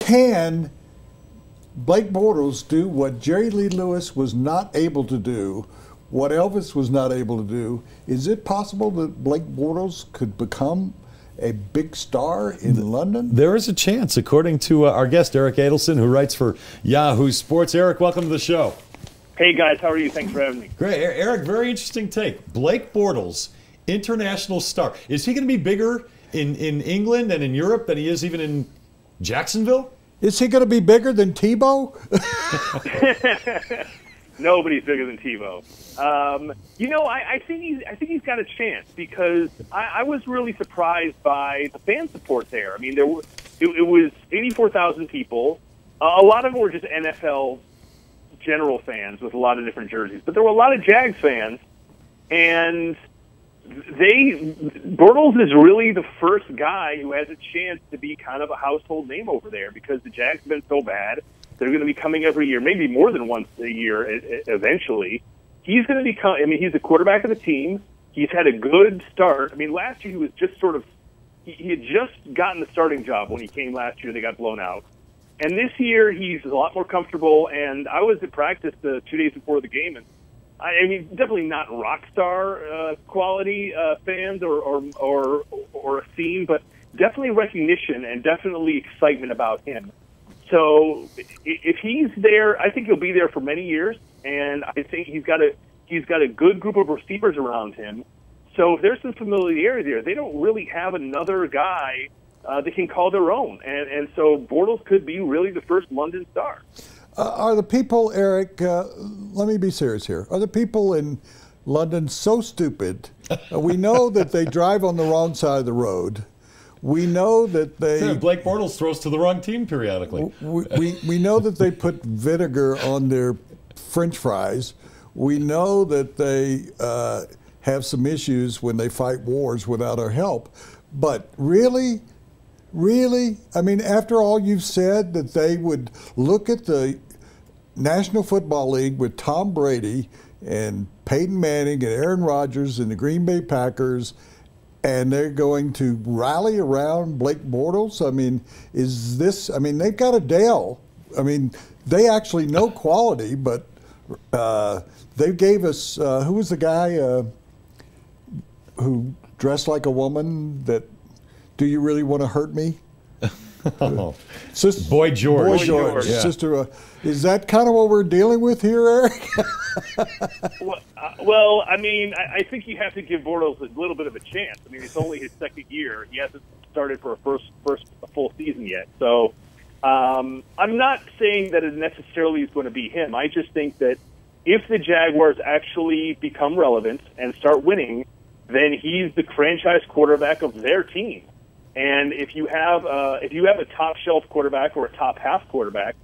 can Blake Bortles do what Jerry Lee Lewis was not able to do, what Elvis was not able to do? Is it possible that Blake Bortles could become a big star in London? There is a chance, according to our guest, Eric Adelson, who writes for Yahoo Sports. Eric, welcome to the show. Hey, guys. How are you? Thanks for having me. Great. Eric, very interesting take. Blake Bortles, international star. Is he going to be bigger in England and in Europe than he is even in Jacksonville? Is he going to be bigger than Tebow? Nobody's bigger than Tebow. I think he's got a chance because I was really surprised by the fan support there. I mean, it was 84,000 people. A lot of them were just NFL general fans with a lot of different jerseys, but there were a lot of Jags fans, and Bortles is really the first guy who has a chance to be kind of a household name over there because the Jags have been so bad. They're going to be coming every year, maybe more than once a year eventually. He's going to become, I mean, he's the quarterback of the team. He's had a good start. I mean, last year he was just sort of, he had just gotten the starting job when he came last year. They got blown out. And this year he's a lot more comfortable. And I was at practice 2 days before the game, and I mean, definitely not rock star quality fans or a scene, but definitely recognition and definitely excitement about him. So if he's there, I think he'll be there for many years, and I think he's got a good group of receivers around him. So if there's some familiarity there, they don't really have another guy that can call their own, and so Bortles could be really the first London star. Are the people, Eric, let me be serious here, are the people in London so stupid? We know that they drive on the wrong side of the road. We know that they... Blake Bortles throws to the wrong team periodically. We know that they put vinegar on their French fries. We know that they have some issues when they fight wars without our help. But really? Really? I mean, after all you've said, that they would look at the National Football League with Tom Brady and Peyton Manning and Aaron Rodgers and the Green Bay Packers, and they're going to rally around Blake Bortles? I mean, is this, I mean, they've got Adele. I mean, they actually know quality, but they gave us, who was the guy who dressed like a woman that, do you really want to hurt me? Boy George. Boy George. Yeah. Sister, is that kind of what we're dealing with here, Eric? Well, I mean, I think you have to give Bortles a little bit of a chance. I mean, it's only his second year. He hasn't started for a first full season yet. So I'm not saying that it necessarily is going to be him. I just think that if the Jaguars actually become relevant and start winning, then he's the franchise quarterback of their team. And if you have a top shelf quarterback or a top half quarterback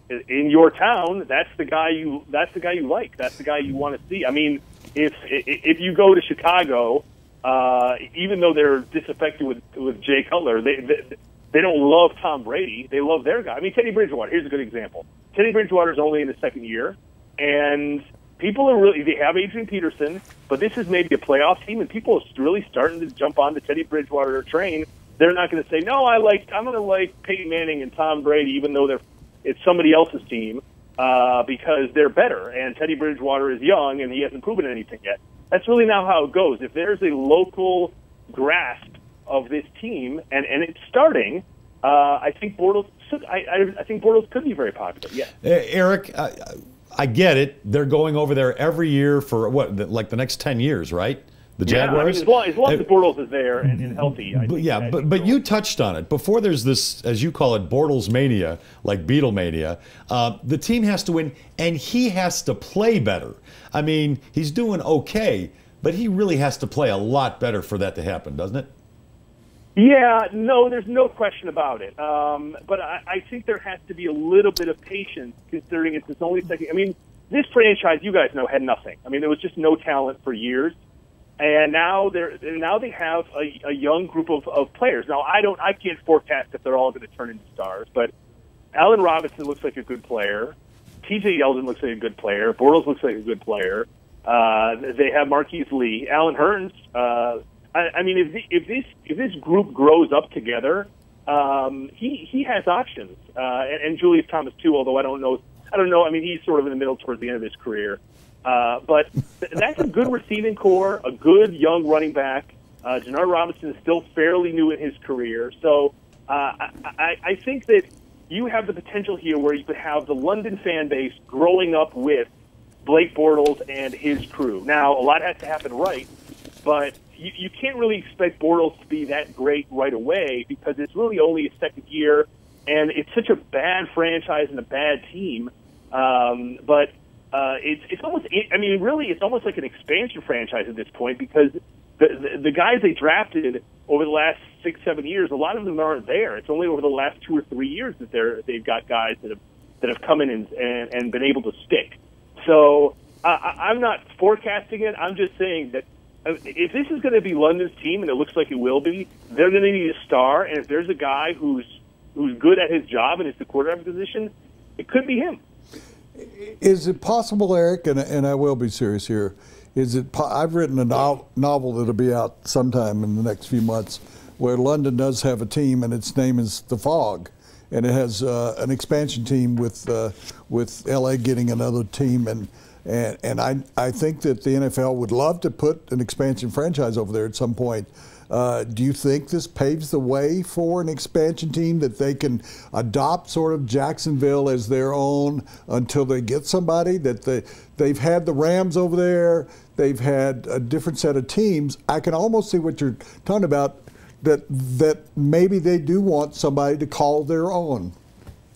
in your town, that's the guy you like. That's the guy you want to see. I mean, if you go to Chicago, even though they're disaffected with Jay Cutler, they don't love Tom Brady. They love their guy. I mean, Teddy Bridgewater. Here's a good example. Teddy Bridgewater is only in his second year, and people are they have Adrian Peterson, but this is maybe a playoff team, and people are really starting to jump on the Teddy Bridgewater train. They're not going to say, no, I'm going to like Peyton Manning and Tom Brady, even though it's somebody else's team, because they're better. And Teddy Bridgewater is young, and he hasn't proven anything yet. That's really not how it goes. If there's a local grasp of this team, and it's starting, I think Bortles could be very popular. Yeah, Eric, I get it. They're going over there every year for like the next 10 years, right? The Jaguars? Yeah, I mean, as long as Bortles is there and healthy. But you touched on it. Before there's this, as you call it, Bortles mania, like Beatlemania, the team has to win, and he has to play better. I mean, he's doing okay, but he really has to play a lot better for that to happen, doesn't it? Yeah, no, there's no question about it. But I think there has to be a little bit of patience, considering it's his only second. I mean, this franchise, you guys know, had nothing. I mean, there was just no talent for years. And now they have a young group of players. Now I can't forecast if they're all going to turn into stars, but Allen Robinson looks like a good player. T.J. Yeldon looks like a good player. Bortles looks like a good player. They have Marquise Lee, Allen Hurns. I mean, if this group grows up together, he has options, and Julius Thomas too. Although I don't know. I mean, he's sort of in the middle towards the end of his career. But that's a good receiving core, a good young running back. Janard Robinson is still fairly new in his career, so I think that you have the potential here where you could have the London fan base growing up with Blake Bortles and his crew. Now, a lot has to happen right, but you can't really expect Bortles to be that great right away because it's really only his second year, and it's such a bad franchise and a bad team. But it's almost, I mean, really, it's almost like an expansion franchise at this point because the guys they drafted over the last 6-7 years, a lot of them aren't there. It's only over the last 2 or 3 years that they've got guys that have come in and been able to stick. So I'm not forecasting it. I'm just saying that if this is going to be London's team, and it looks like it will be, they're going to need a star. And if there's a guy who's good at his job and is the quarterback position, it could be him. Is it possible, Eric, and I will be serious here, I've written a novel that'll be out sometime in the next few months where London does have a team, and its name is The Fog. And it has an expansion team with LA getting another team, and I think that the NFL would love to put an expansion franchise over there at some point. Do you think this paves the way for an expansion team that they can adopt sort of Jacksonville as their own until they get somebody? That they've had the Rams over there, they've had a different set of teams. I can almost see what you're talking about. That maybe they do want somebody to call their own,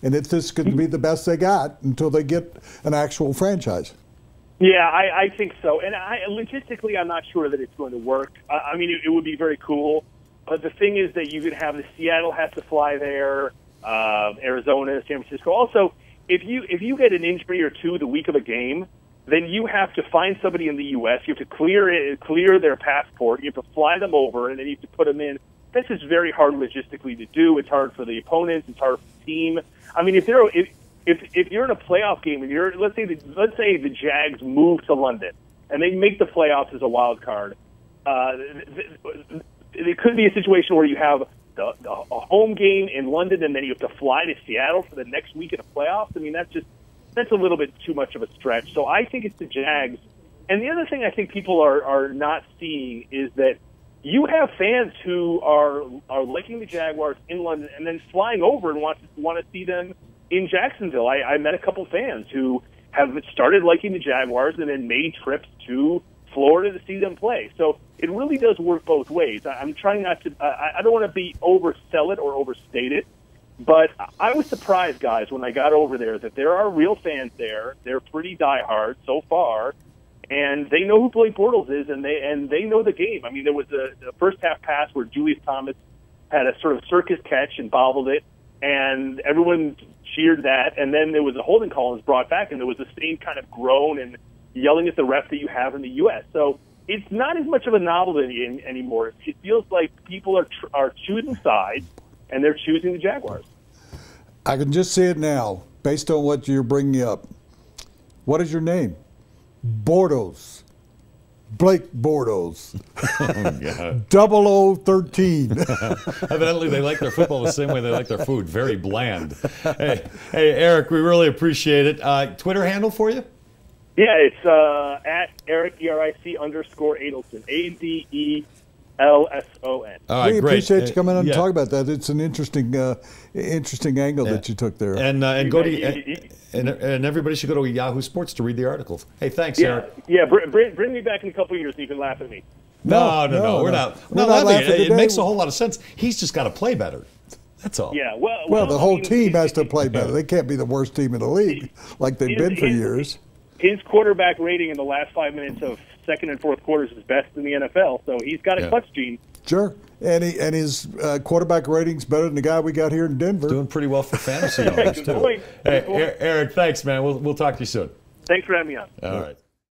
and if this could be the best they got until they get an actual franchise. Yeah, I think so. And logistically, I'm not sure that it's going to work. I mean, it would be very cool. But the thing is that you could have Seattle has to fly there, Arizona, San Francisco. Also, if you get an injury or two the week of a game, then you have to find somebody in the U.S. You have to clear their passport. You have to fly them over, and then you have to put them in. This is very hard logistically to do. It's hard for the opponents. It's hard for the team. I mean, if you're in a playoff game and let's say the Jags move to London and they make the playoffs as a wild card, it could be a situation where you have a home game in London and then you have to fly to Seattle for the next week in the playoffs. I mean, that's a little bit too much of a stretch. So I think it's the Jags. And the other thing I think people are not seeing is that you have fans who are liking the Jaguars in London and then flying over and want to see them in Jacksonville. I met a couple fans who have started liking the Jaguars and then made trips to Florida to see them play. So it really does work both ways. I'm trying not to. I don't want to oversell it or overstate it, but I was surprised, guys, when I got over there that there are real fans there. They're pretty diehard so far, and they know who Blake Bortles is, and they know the game. I mean, there was a first half pass where Julius Thomas had a sort of circus catch and bobbled it, and everyone cheered that. And then there was a holding call and was brought back, and there was the same kind of groan and yelling at the ref that you have in the U.S. So it's not as much of a novelty anymore. It feels like people are choosing sides, and they're choosing the Jaguars. I can just see it now, based on what you're bringing up. What is your name? Bortles. Blake Bortles. Oh, God. 0013. Evidently, they like their football the same way they like their food. Very bland. Hey, Eric, we really appreciate it. Twitter handle for you? Yeah, it's at Eric, ERIC_Adelson. ADELSON. All right, we great. appreciate you coming on and talk about that. It's an interesting angle that you took there. And go to and everybody should go to Yahoo Sports to read the articles. Hey, thanks, Eric. Yeah, bring me back in a couple of years and you can laugh at me. No, we're not laughing. It makes a whole lot of sense. He's just got to play better. That's all. Yeah, well, the whole team has to play better. They can't be the worst team in the league like they've been for years. His quarterback rating in the last 5 minutes of second and fourth quarters is best in the NFL, so he's got a clutch gene. Sure, and his quarterback rating's better than the guy we got here in Denver. Doing pretty well for fantasy owners, too. Hey, Eric, thanks, man. We'll talk to you soon. Thanks for having me on. All right.